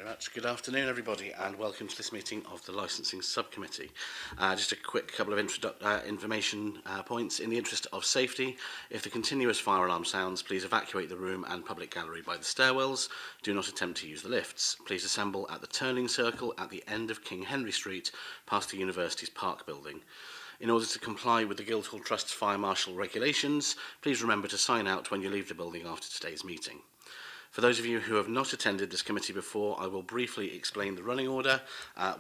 much. Good afternoon, everybody, and welcome to this meeting of the Licensing Subcommittee. Just a quick couple of information points. In the interest of safety, if the continuous fire alarm sounds, please evacuate the room and public gallery by the stairwells. Do not attempt to use the lifts. Please assemble at the turning circle at the end of King Henry Street, past the University's Park building. In order to comply with the Guildhall Trust's fire marshal regulations, please remember to sign out when you leave the building after today's meeting. For those of you who have not attended this committee before, I will briefly explain the running order.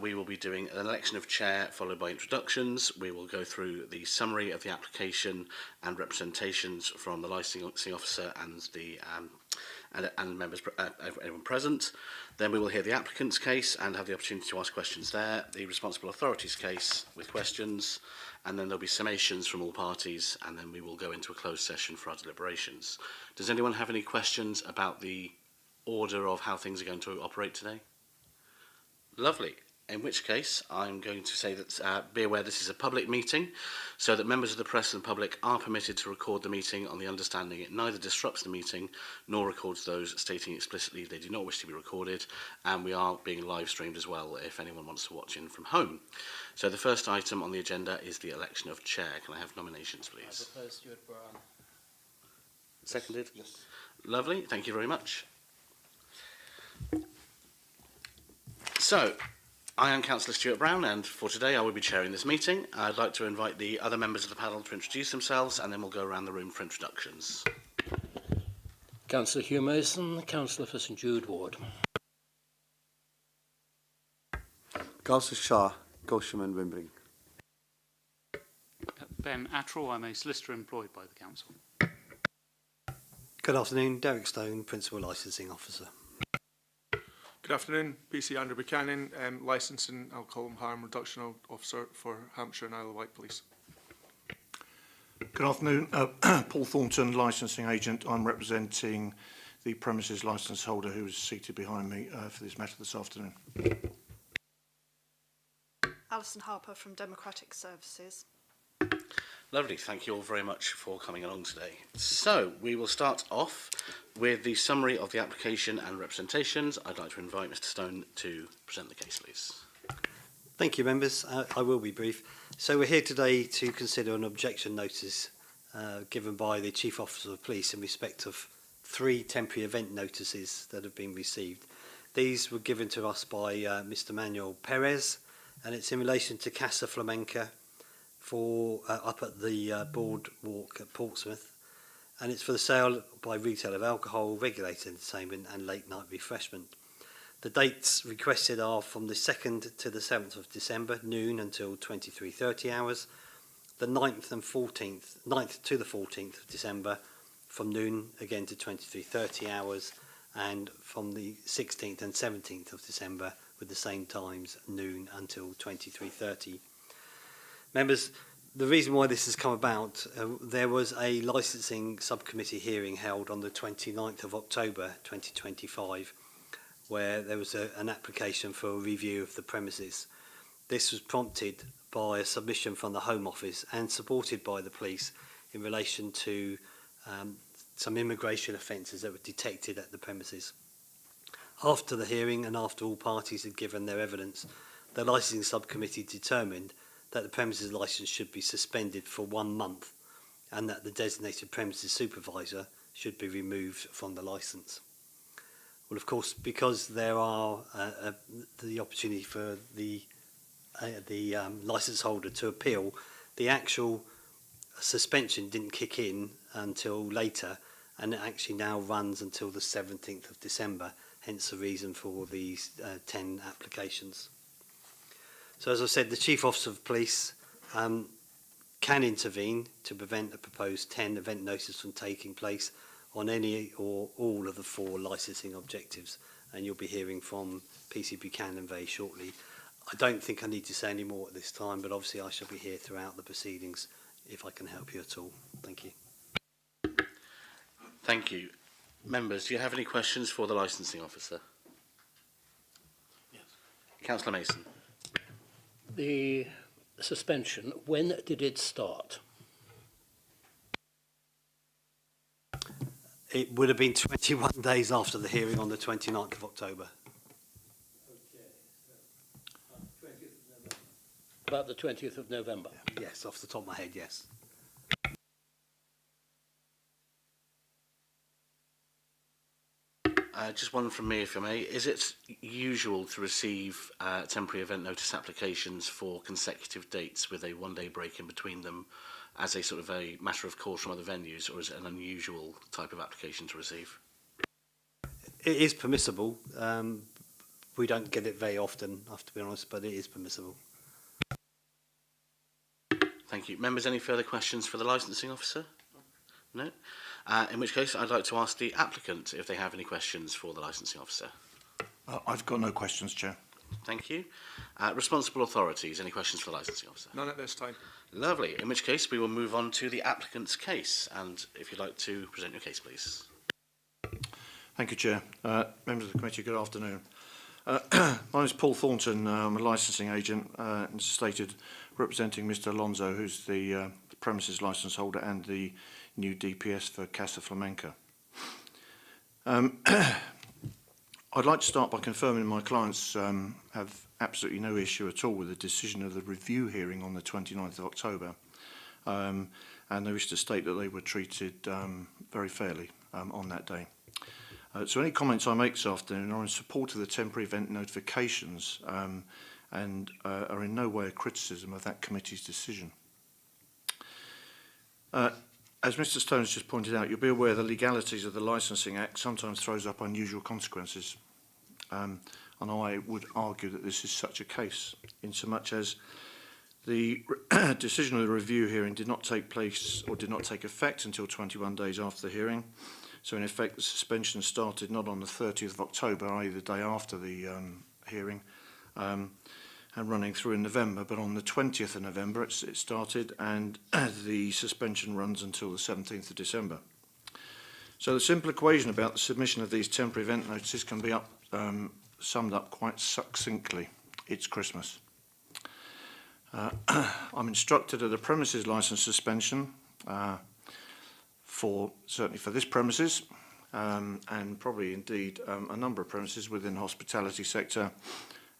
We will be doing an election of chair followed by introductions. We will go through the summary of the application and representations from the licensing officer and the members, everyone present. Then we will hear the applicant's case and have the opportunity to ask questions there, the responsible authorities case with questions, and then there'll be summations from all parties, and then we will go into a closed session for our deliberations. Does anyone have any questions about the order of how things are going to operate today? Lovely. In which case, I'm going to say that be aware this is a public meeting, so that members of the press and public are permitted to record the meeting on the understanding it neither disrupts the meeting nor records those stating explicitly they do not wish to be recorded, and we are being live streamed as well if anyone wants to watch in from home. So the first item on the agenda is the election of chair. Can I have nominations, please? I propose Stuart Brown. Seconded? Yes. Lovely, thank you very much. So, I am Councillor Stuart Brown, and for today I will be chairing this meeting. I'd like to invite the other members of the panel to introduce themselves, and then we'll go around the room for introductions. Councillor Hugh Mason, Councillor for St Jude Ward. Councillor Shah, Golsham and Wimbring. Ben Attrell, I'm a solicitor employed by the council. Good afternoon, Derek Stone, Principal Licensing Officer. Good afternoon, PC Andrew Buchanan, Licensing Alcohol and Harm Reduction Officer for Hampshire and Isle of Wight Police. Good afternoon, Paul Thornton, Licensing Agent. I'm representing the premises licence holder who is seated behind me for this matter this afternoon. Alison Harper from Democratic Services. Lovely, thank you all very much for coming along today. So, we will start off with the summary of the application and representations. I'd like to invite Mr Stone to present the case, please. Thank you, members. I will be brief. So we're here today to consider an objection notice given by the Chief Officer of Police in respect of 3 temporary event notices that have been received. These were given to us by Mr Manuel Perez, and it's in relation to Casa Flamenca for up at the boardwalk at Portsmouth, and it's for the sale by retail of alcohol, regulated entertainment and late night refreshment. The dates requested are from the 2nd to the 7th of December, noon until 23:30 hours, the 9th to the 14th of December from noon again to 23:30 hours, and from the 16th and 17th of December with the same times, noon until 23:30. Members, the reason why this has come about, there was a licensing subcommittee hearing held on the 29th of October 2025, where there was an application for a review of the premises. This was prompted by a submission from the Home Office and supported by the police in relation to some immigration offences that were detected at the premises. After the hearing and after all parties had given their evidence, the licensing subcommittee determined that the premises licence should be suspended for 1 month and that the designated premises supervisor should be removed from the licence. Well, of course, because there are the opportunity for the licence holder to appeal, the actual suspension didn't kick in until later, and it actually now runs until the 17th of December, hence the reason for these 10 applications. So as I said, the Chief Officer of Police can intervene to prevent the proposed 10 event notices from taking place on any or all of the 4 licensing objectives, and you'll be hearing from PC Buchanan very shortly. I don't think I need to say any more at this time, but obviously I shall be here throughout the proceedings if I can help you at all. Thank you. Thank you. Members, do you have any questions for the licensing officer? Yes. Councillor Mason. The suspension, when did it start? It would have been 21 days after the hearing on the 29th of October. About the 20th of November. Yes, off the top of my head, yes. Just one from me, if I may. Is it usual to receive temporary event notice applications for consecutive dates with a one-day break in between them as a sort of a matter of course from other venues, or is it an unusual type of application to receive? It is permissible. We don't get it very often, I have to be honest, but it is permissible. Thank you. Members, any further questions for the licensing officer? No? In which case, I'd like to ask the applicant if they have any questions for the licensing officer. I've got no questions, Chair. Thank you. Responsible authorities, any questions for the licensing officer? None at this time. Lovely. In which case, we will move on to the applicant's case. And if you'd like to present your case, please. Thank you, Chair. Members of the committee, good afternoon. My name is Paul Thornton. I'm a licensing agent, and stated representing Mr. Alonso, who's the premises licence holder and the new DPS for Casa, Flamenca. I'd like to start by confirming my clients have absolutely no issue at all with the decision of the review hearing on the 29th of October, and they wish to state that they were treated very fairly on that day. So any comments I make this afternoon are in support of the temporary event notifications and are in no way a criticism of that committee's decision. As Mr. Stone has just pointed out, you'll be aware the legalities of the Licensing Act sometimes throws up unusual consequences. And I would argue that this is such a case, in so much as the decision of the review hearing did not take place or did not take effect until 21 days after the hearing. So in effect, the suspension started not on the 30th of October, i.e. the day after the hearing, and running through in November, but on the 20th of November it started, and the suspension runs until the 17th of December. So the simple equation about the submission of these temporary event notices can be summed up quite succinctly. It's Christmas. I'm instructed of the premises licence suspension certainly for this premises, and probably indeed a number of premises within the hospitality sector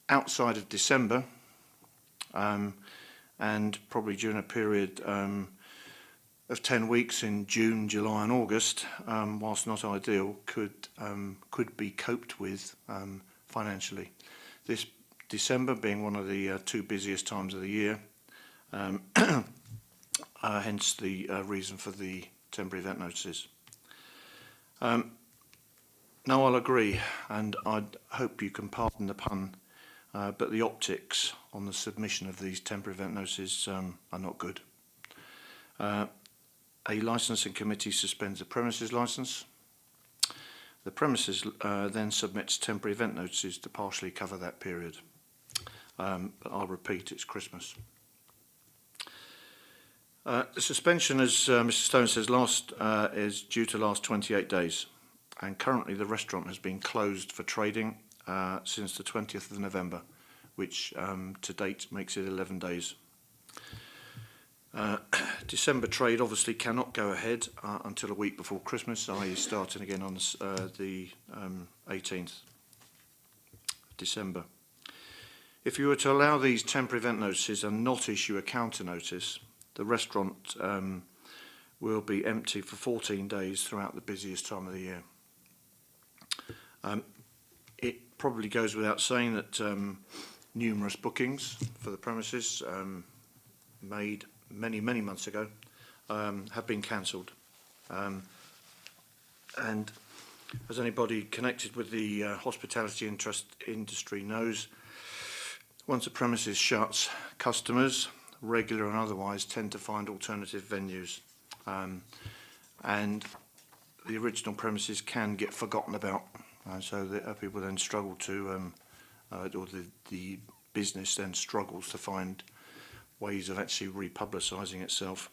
outside of December, and probably during a period of 10 weeks in June, July and August, whilst not ideal, could be coped with financially. This December being one of the two busiest times of the year, hence the reason for the temporary event notices. Now I'll agree, and I hope you can pardon the pun, but the optics on the submission of these temporary event notices are not good. A licensing committee suspends the premises licence. The premises then submits temporary event notices to partially cover that period. But I'll repeat, it's Christmas. The suspension, as Mr. Stone says, is due to last 28 days, and currently the restaurant has been closed for trading since the 20th of November, which to date makes it 11 days. December trade obviously cannot go ahead until a week before Christmas, i.e. starting again on the 18th December. If you were to allow these temporary event notices and not issue a counter notice, the restaurant will be empty for 14 days throughout the busiest time of the year. It probably goes without saying that numerous bookings for the premises made many months ago have been cancelled. And as anybody connected with the hospitality industry knows, once a premises shuts, customers, regular and otherwise, tend to find alternative venues, and the original premises can get forgotten about, so that people then struggle to, or the business then struggles to find ways of actually republicising itself.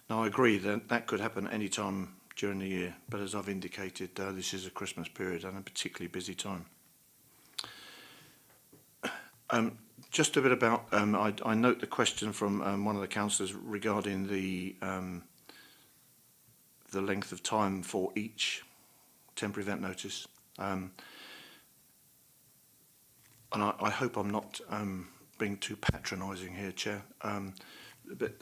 Now I agree that that could happen any time during the year, but as I've indicated, this is a Christmas period and a particularly busy time. Just a bit about, I note the question from one of the councillors regarding the length of time for each temporary event notice. And I hope I'm not being too patronising here, Chair. But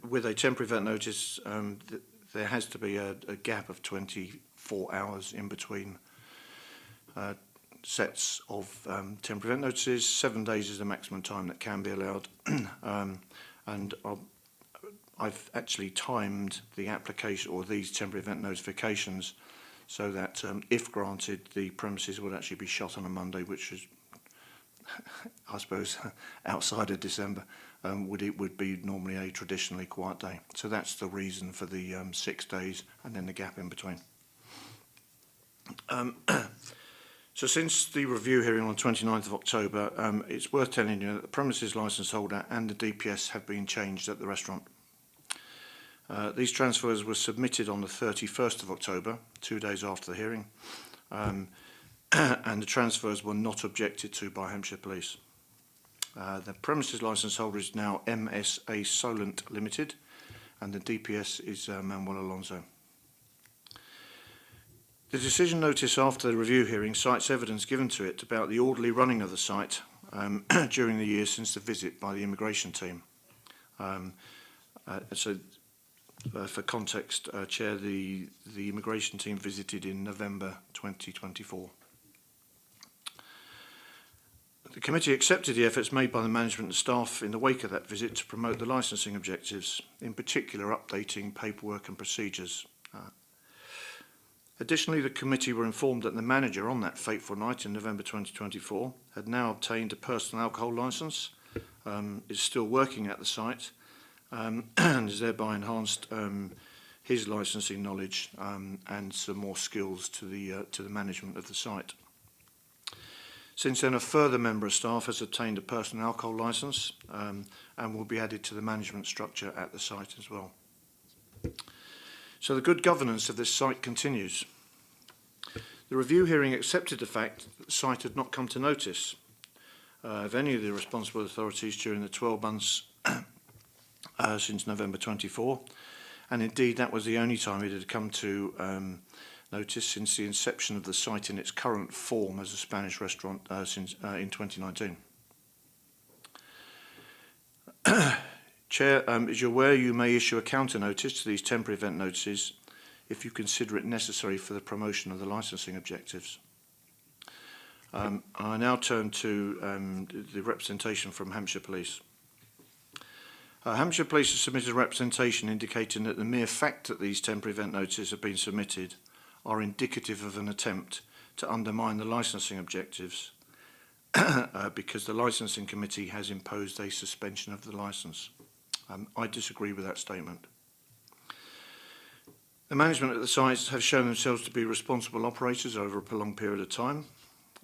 with a temporary event notice, there has to be a gap of 24 hours in between sets of temporary event notices. 7 days is the maximum time that can be allowed. And I've actually timed the application or these temporary event notifications so that if granted, the premises would actually be shut on a Monday, which is, I suppose, outside of December, would be normally a traditionally quiet day. So that's the reason for the 6 days and then the gap in between. So since the review hearing on 29th of October, it's worth telling you that the premises licence holder and the DPS have been changed at the restaurant. These transfers were submitted on the 31st of October, 2 days after the hearing, and the transfers were not objected to by Hampshire Police. The premises licence holder is now MSA Solent Limited, and the DPS is Manuel Alonso. The decision notice after the review hearing cites evidence given to it about the orderly running of the site during the year since the visit by the immigration team. For context, Chair, the immigration team visited in November 2024. The committee accepted the efforts made by the management and staff in the wake of that visit to promote the licensing objectives, in particular updating paperwork and procedures. Additionally, the committee were informed that the manager on that fateful night in November 2024 had now obtained a personal alcohol licence, is still working at the site, and has thereby enhanced his licensing knowledge and some more skills to the management of the site. Since then, a further member of staff has obtained a personal alcohol licence and will be added to the management structure at the site as well. So the good governance of this site continues. The review hearing accepted the fact that the site had not come to notice of any of the responsible authorities during the 12 months since November 24, and indeed that was the only time it had come to notice since the inception of the site in its current form as a Spanish restaurant in 2019. Chair, as you're aware, you may issue a counter notice to these temporary event notices if you consider it necessary for the promotion of the licensing objectives. I now turn to the representation from Hampshire Police. Hampshire Police has submitted a representation indicating that the mere fact that these temporary event notices have been submitted are indicative of an attempt to undermine the licensing objectives because the licensing committee has imposed a suspension of the licence. I disagree with that statement. The management at the sites have shown themselves to be responsible operators over a prolonged period of time,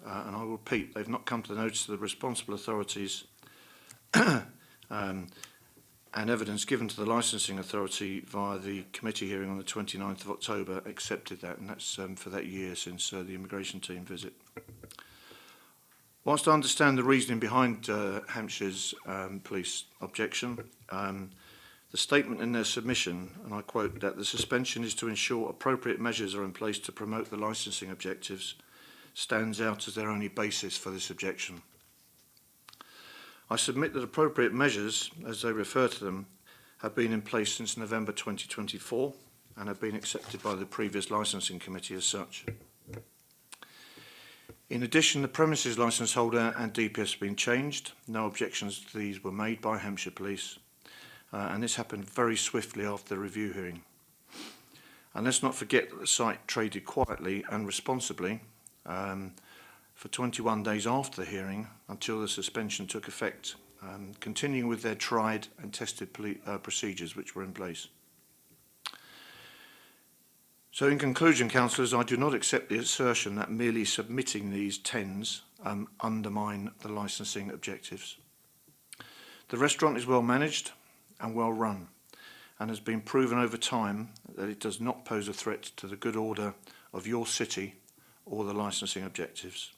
and I will repeat, they've not come to the notice of the responsible authorities and evidence given to the licensing authority via the committee hearing on the 29th of October accepted that, and that's for that year since the immigration team visit. Whilst I understand the reasoning behind Hampshire's police objection, the statement in their submission, and I quote, that the suspension is to ensure appropriate measures are in place to promote the licensing objectives, stands out as their only basis for this objection. I submit that appropriate measures, as they refer to them, have been in place since November 2024 and have been accepted by the previous licensing committee as such. In addition, the premises licence holder and DPS have been changed. No objections to these were made by Hampshire Police, and this happened very swiftly after the review hearing. And let's not forget that the site traded quietly and responsibly for 21 days after the hearing until the suspension took effect, continuing with their tried and tested procedures which were in place. So in conclusion, councillors, I do not accept the assertion that merely submitting these TENs undermine the licensing objectives. The restaurant is well managed and well run and has been proven over time that it does not pose a threat to the good order of your city or the licensing objectives.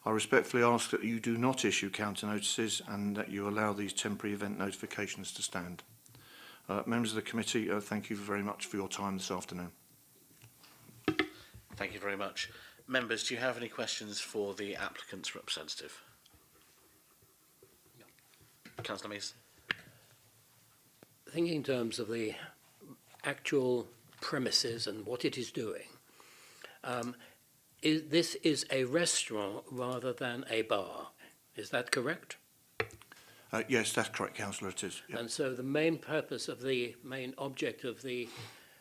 I respectfully ask that you do not issue counter notices and that you allow these temporary event notifications to stand. Members of the committee, thank you very much for your time this afternoon. Thank you very much. Members, do you have any questions for the applicant's representative? Councillor Mason. Thinking in terms of the actual premises and what it is doing, this is a restaurant rather than a bar. Is that correct? Yes, that's correct, Councillor, it is. Yep. And so the main purpose of the main object of the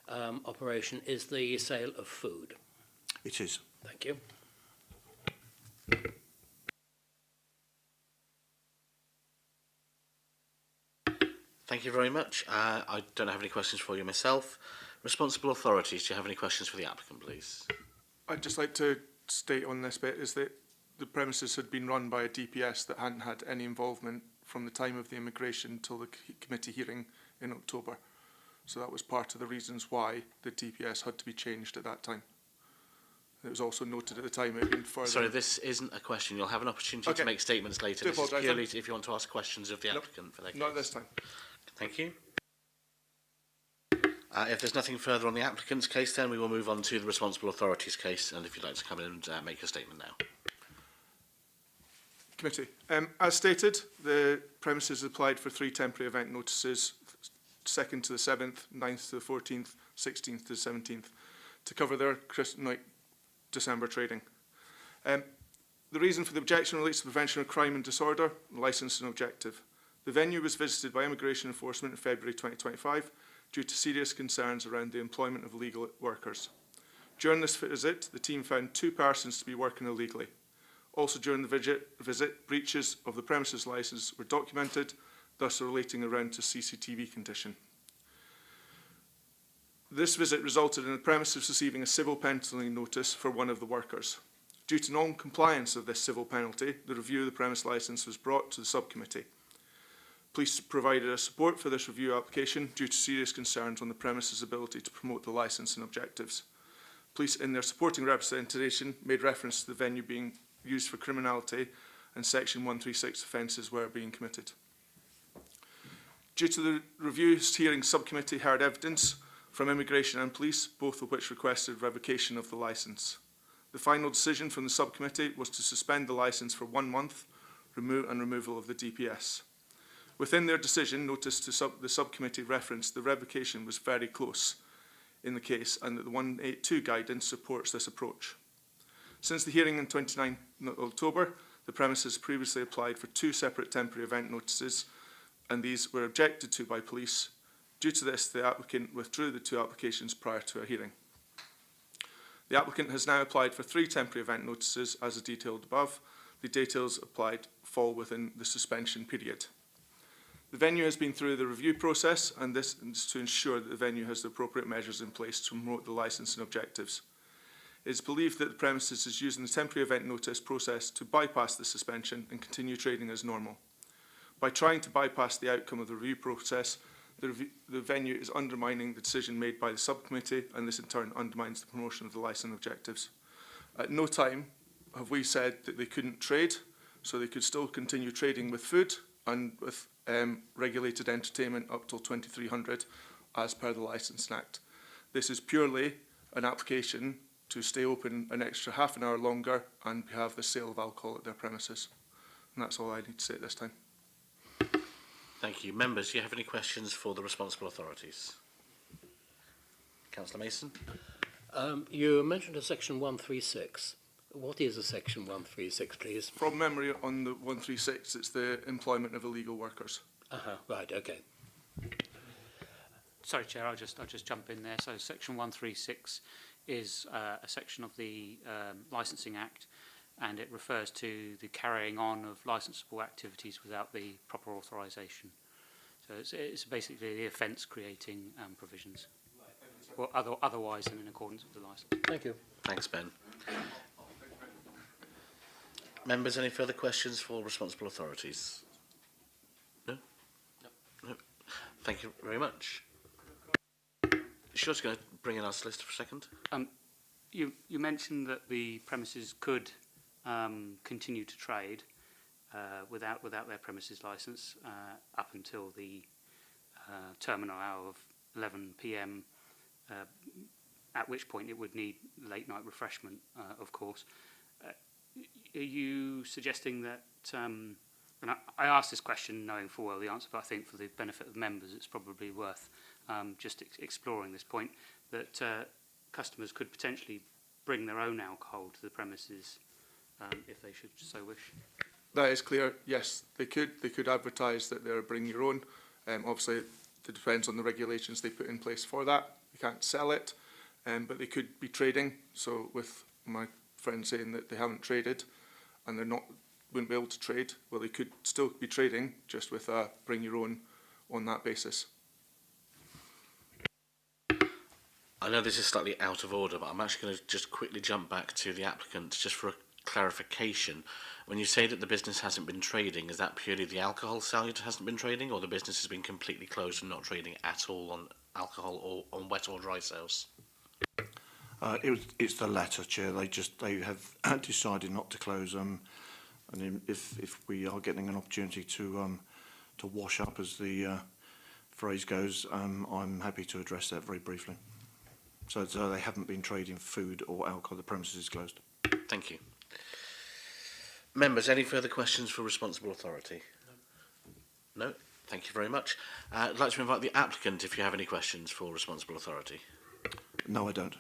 operation is the sale of food. It is. Thank you. Thank you very much. I don't have any questions for you myself. Responsible authorities, do you have any questions for the applicant, please? I'd just like to state on this bit is that the premises had been run by a DPS that hadn't had any involvement from the time of the immigration till the committee hearing in October. So that was part of the reasons why the DPS had to be changed at that time. It was also noted at the time it had been further... Sorry, this isn't a question. You'll have an opportunity to make statements later. Do This is apologise, purely if you want to ask questions of the applicant for their case. Not this time. Thank you. If there's nothing further on the applicant's case, then we will move on to the responsible authorities case, and if you'd like to come in and make your statement now. Committee. As stated, the premises applied for 3 temporary event notices, 2nd to the 7th, 9th to the 14th, 16th to the 17th, to cover their December trading. The reason for the objection relates to prevention of crime and disorder, licence and objective. The venue was visited by Immigration Enforcement in February 2025 due to serious concerns around the employment of illegal workers. During this visit, the team found 2 persons to be working illegally. Also during the visit, breaches of the premises licence were documented, thus relating around to CCTV condition. This visit resulted in the premises receiving a civil penalty notice for one of the workers. Due to non-compliance of this civil penalty, the review of the premise licence was brought to the subcommittee. Police provided a support for this review application due to serious concerns on the premises' ability to promote the licence and objectives. Police, in their supporting representation, made reference to the venue being used for criminality and Section 136 offences were being committed. Due to the review hearing, subcommittee heard evidence from Immigration and Police, both of which requested revocation of the licence. The final decision from the subcommittee was to suspend the licence for 1 month and removal of the DPS. Within their decision, notice to the subcommittee referenced the revocation was very close in the case and that the 182 guidance supports this approach. Since the hearing on 29 October, the premises previously applied for 2 separate temporary event notices and these were objected to by police. Due to this, the applicant withdrew the 2 applications prior to a hearing. The applicant has now applied for 3 temporary event notices as detailed above. The details applied fall within the suspension period. The venue has been through the review process and this is to ensure that the venue has the appropriate measures in place to promote the licence and objectives. It is believed that the premises is using the temporary event notice process to bypass the suspension and continue trading as normal. By trying to bypass the outcome of the review process, the venue is undermining the decision made by the subcommittee and this in turn undermines the promotion of the licence and objectives. At no time have we said that they couldn't trade, so they could still continue trading with food and with regulated entertainment up till 2300 as per the Licensing Act. This is purely an application to stay open an extra half an hour longer and have the sale of alcohol at their premises. And that's all I need to say at this time. Thank you. Members, do you have any questions for the responsible authorities? Councillor Mason. You mentioned a section 136. What is a section 136, please? From memory on the 136, it's the employment of illegal workers. Right, okay. Sorry, Chair, I'll just jump in there. So section 136 is a section of the Licensing Act, and it refers to the carrying on of licensable activities without the proper authorisation. So it's basically the offence creating provisions, or otherwise than in accordance with the licence. Thank you. Thanks, Ben. Members, any further questions for responsible authorities? No? No. Thank you very much. Sure, just going to bring in our solicitor for a second. You mentioned that the premises could continue to trade without their premises licence up until the terminal hour of 11 p.m, at which point it would need late night refreshment, of course. Are you suggesting that And I asked this question knowing full well the answer, but I think for the benefit of members, it's probably worth just exploring this point that customers could potentially bring their own alcohol to the premises if they should so wish. That is clear. Yes, they could. They could advertise that they're bring your own. Obviously, it depends on the regulations they put in place for that. They can't sell it, but they could be trading. So, with my friend saying that they haven't traded and they're not wouldn't be able to trade, well, they could still be trading just with a bring your own on that basis. I know this is slightly out of order, but I'm actually going to just quickly jump back to the applicant just for a clarification. When you say that the business hasn't been trading, is that purely the alcohol side hasn't been trading, or the business has been completely closed and not trading at all on alcohol or on wet or dry sales? It's the latter, Chair. They have decided not to close them, and if we are getting an opportunity to wash up, as the phrase goes, I'm happy to address that very briefly. So they haven't been trading food or alcohol. The premises is closed. Thank you. Members, any further questions for responsible authority? No? Thank you very much. I'd like to invite the applicant if you have any questions for responsible authority. No, I don't.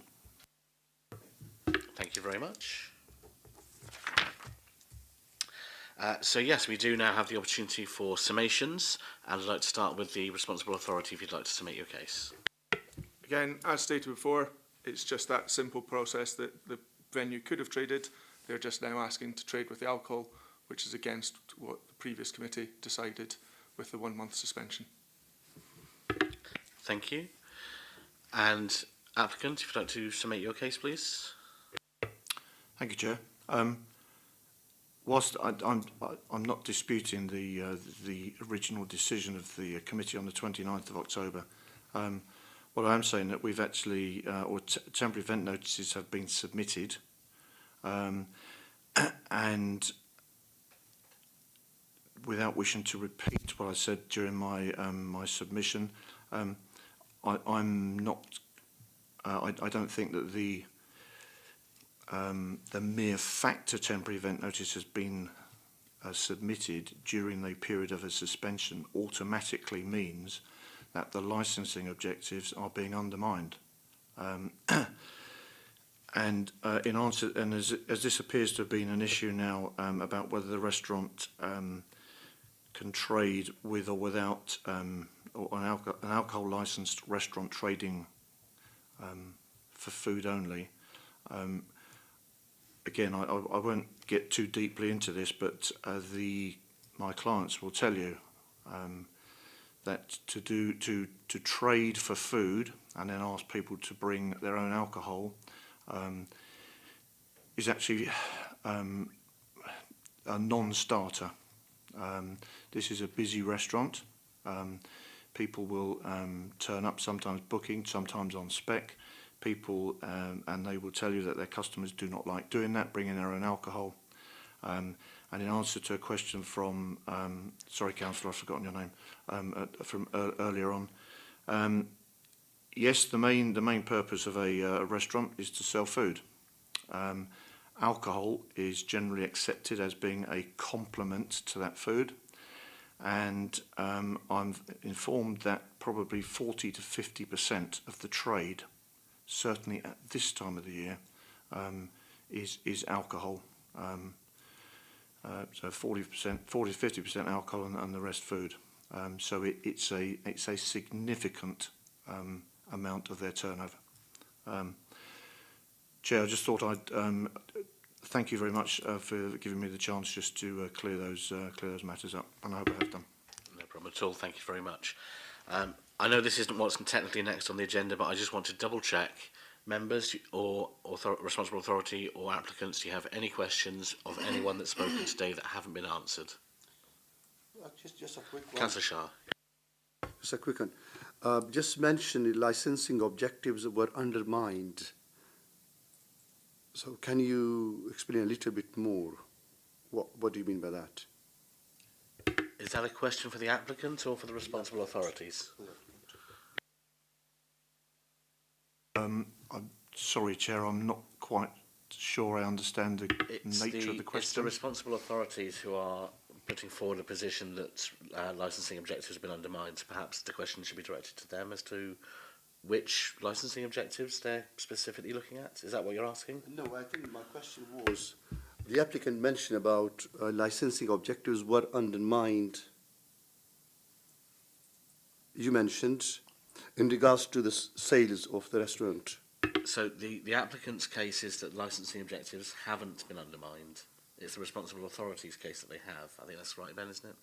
Thank you very much. So yes, we do now have the opportunity for summations, and I'd like to start with the responsible authority if you'd like to submit your case. Again, as stated before, it's just that simple process that the venue could have traded. They're just now asking to trade with the alcohol, which is against what the previous committee decided with the 1 month suspension. Thank you. And applicant, if you'd like to submit your case, please. Thank you, Chair. Whilst I'm not disputing the original decision of the committee on the 29th of October, what I am saying that we've actually, temporary event notices have been submitted, and without wishing to repeat what I said during my my submission, I'm not. I don't think that the mere fact a temporary event notice has been submitted during the period of a suspension automatically means that the licensing objectives are being undermined. And in answer, and as this appears to have been an issue now about whether the restaurant can trade with or without or an alcohol licensed restaurant trading for food only. Again, I won't get too deeply into this, but my clients will tell you that to trade for food and then ask people to bring their own alcohol is actually a non-starter. This is a busy restaurant. People will turn up, sometimes booking, sometimes on spec. People, and they will tell you that their customers do not like doing that, bringing their own alcohol. And in answer to a question from, sorry, Councillor, I've forgotten your name, from earlier on, yes, the main purpose of a restaurant is to sell food. Alcohol is generally accepted as being a complement to that food, and I'm informed that probably 40 to 50% of the trade, certainly at this time of the year, is alcohol. So 40% to 50% alcohol and the rest food. So it's a significant amount of their turnover. Chair, I just thought I'd thank you very much for giving me the chance just to clear those matters up, and I hope I have done. No problem at all. Thank you very much. I know this isn't what's technically next on the agenda, but I just want to double check. Members or responsible authority or applicants, do you have any questions of anyone that's spoken today that haven't been answered? Just a quick one. Councillor Shah. Just a quick one. Just mentioned the licensing objectives were undermined. So can you explain a little bit more? What do you mean by that? Is that a question for the applicant or for the responsible authorities? I'm sorry, Chair, I'm not quite sure I understand the nature of the question. It's the responsible authorities who are putting forward a position that licensing objectives have been undermined. Perhaps the question should be directed to them as to which licensing objectives they're specifically looking at. Is that what you're asking? No, I think my question was, the applicant mentioned about licensing objectives were undermined. You mentioned in regards to the sales of the restaurant. So the applicant's case is that licensing objectives haven't been undermined. It's the responsible authorities case that they have. I think that's right, Ben, isn't it?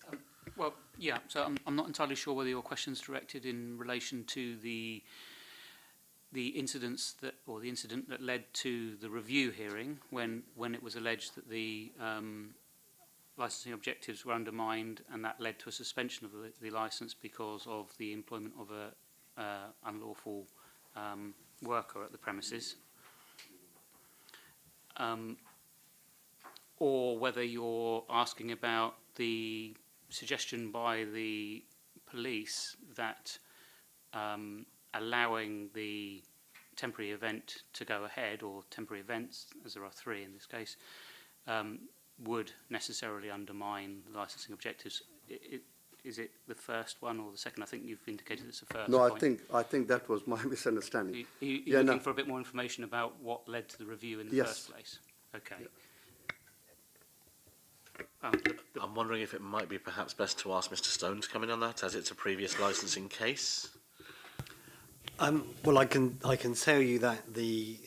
Well, yeah, so I'm not entirely sure whether your question's directed in relation to the incidents that, or the incident that led to the review hearing when it was alleged that the licensing objectives were undermined, and that led to a suspension of the licence because of the employment of a unlawful worker at the premises. Or whether you're asking about the suggestion by the police that allowing the temporary event to go ahead, or temporary events, as there are three in this case, would necessarily undermine the licensing objectives. Is it the first one or the second? I think you've indicated it's the first. No, point. I think that was my misunderstanding. You're looking for a bit more information about what led to the review in the first place? Okay. Yeah. I'm wondering if it might be perhaps best to ask Mr. Stone to come in on that, as it's a previous licensing case. Well, I can tell you that the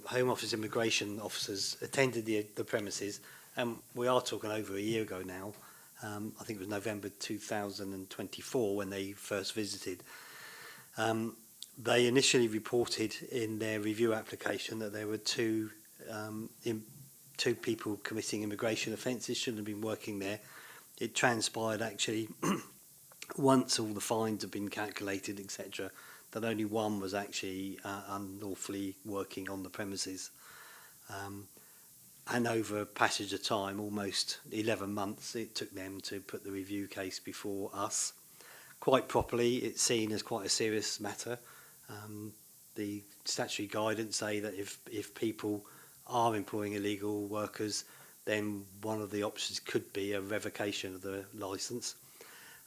Home Office immigration officers attended the premises, and we are talking over a year ago now. I think it was November 2024 when they first visited. They initially reported in their review application that there were two people committing immigration offences, shouldn't have been working there. It transpired actually, once all the fines had been calculated, etc., that only one was actually unlawfully working on the premises. And over a passage of time, almost 11 months, it took them to put the review case before us. Quite properly, it's seen as quite a serious matter. The statutory guidance say that if people are employing illegal workers, then one of the options could be a revocation of the licence.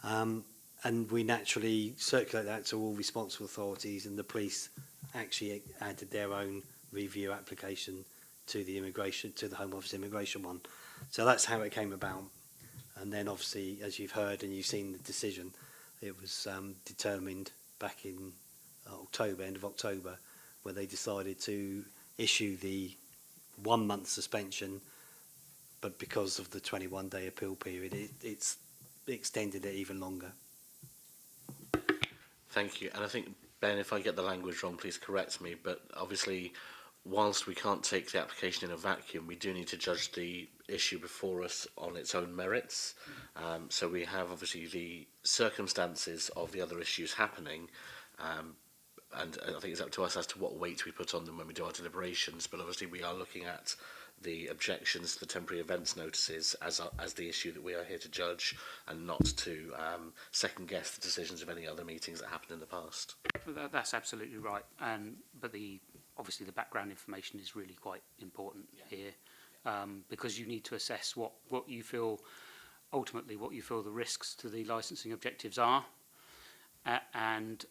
And we naturally circulate that to all responsible authorities, and the police actually added their own review application to the Home Office immigration one. So that's how it came about. And then obviously, as you've heard and you've seen the decision, it was determined back in October, end of October, where they decided to issue the 1 month suspension, but because of the 21-day appeal period, it's extended it even longer. Thank you. And I think, Ben, if I get the language wrong, please correct me, but obviously, whilst we can't take the application in a vacuum, we do need to judge the issue before us on its own merits. So we have obviously the circumstances of the other issues happening, and I think it's up to us as to what weight we put on them when we do our deliberations, but obviously we are looking at the objections to the temporary events notices as the issue that we are here to judge, and not to second guess the decisions of any other meetings that happened in the past. That's absolutely right. But obviously the background information is really quite important here, because you need to assess what you feel the risks to the licensing objectives are, and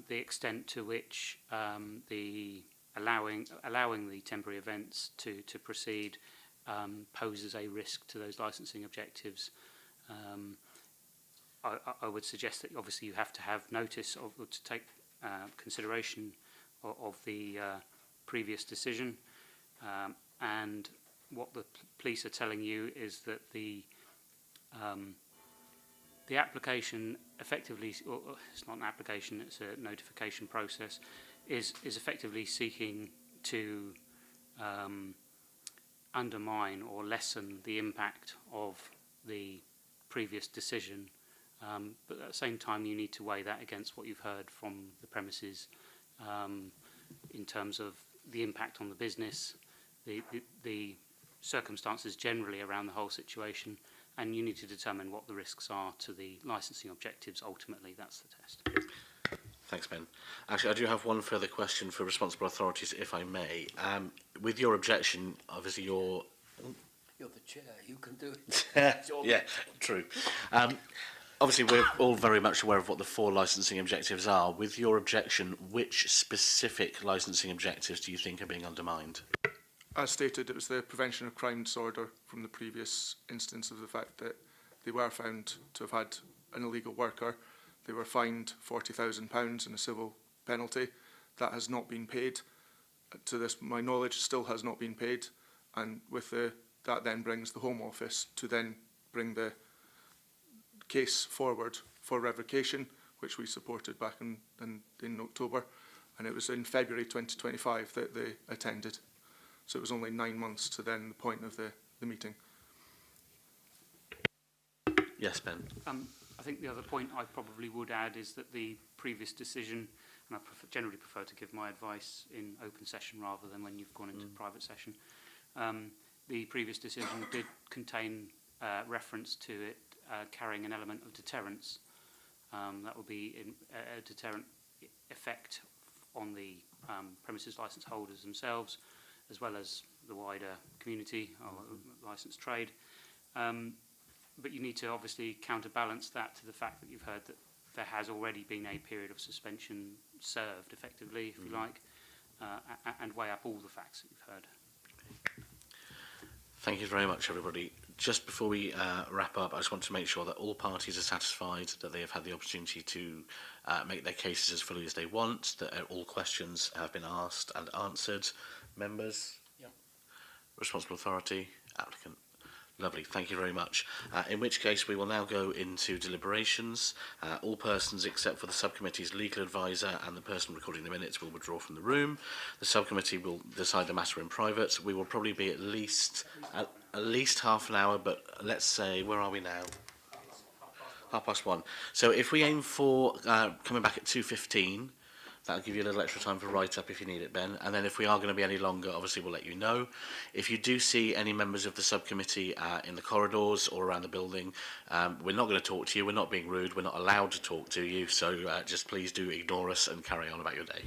the extent to which the allowing the temporary events to proceed poses a risk to those licensing objectives. I would suggest that obviously you have to have notice of, or to take consideration of the previous decision, and what the police are telling you is that the application effectively, or it's not an application, it's a notification process, is effectively seeking to undermine or lessen the impact of the previous decision. But at the same time, you need to weigh that against what you've heard from the premises in terms of the impact on the business, the circumstances generally around the whole situation, and you need to determine what the risks are to the licensing objectives. Ultimately, that's the test. Thanks, Ben. Actually, I do have one further question for responsible authorities, if I may. With your objection, obviously You're the chair, you can do it. Yeah, true. Obviously, we're all very much aware of what the 4 licensing objectives are. With your objection, which specific licensing objectives do you think are being undermined? As stated, it was the prevention of crime disorder from the previous instance of the fact that they were found to have had an illegal worker. They were fined £40,000 in a civil penalty. That has not been paid. To this, my knowledge, still has not been paid. And with that then brings the Home Office to then bring the case forward for revocation, which we supported back in October. And it was in February 2025 that they attended. So it was only 9 months to then the point of the meeting. Yes, Ben. I think the other point I probably would add is that the previous decision, and I generally prefer to give my advice in open session rather than when you've gone into private session, the previous decision did contain reference to it carrying an element of deterrence. That would be a deterrent effect on the premises licence holders themselves, as well as the wider community or licensed trade. But you need to obviously counterbalance that to the fact that you've heard that there has already been a period of suspension served, effectively, if you like, and weigh up all the facts that you've heard. Thank you very much, everybody. Just before we wrap up, I just want to make sure that all parties are satisfied, that they have had the opportunity to make their cases as fully as they want, that all questions have been asked and answered. Members? Yeah. Responsible authority? Applicant? Lovely, thank you very much. In which case we will now go into deliberations. All persons except for the subcommittee's legal advisor and the person recording the minutes will withdraw from the room. The subcommittee will decide the matter in private. We will probably be at least half an hour, but let's say, where are we now? 1:30. So if we aim for coming back at 2:15, that'll give you a little extra time for write-up if you need it, Ben. And then if we are going to be any longer, obviously we'll let you know. If you do see any members of the subcommittee in the corridors or around the building, we're not going to talk to you. We're not being rude. We're not allowed to talk to you. So just please do ignore us and carry on about your day.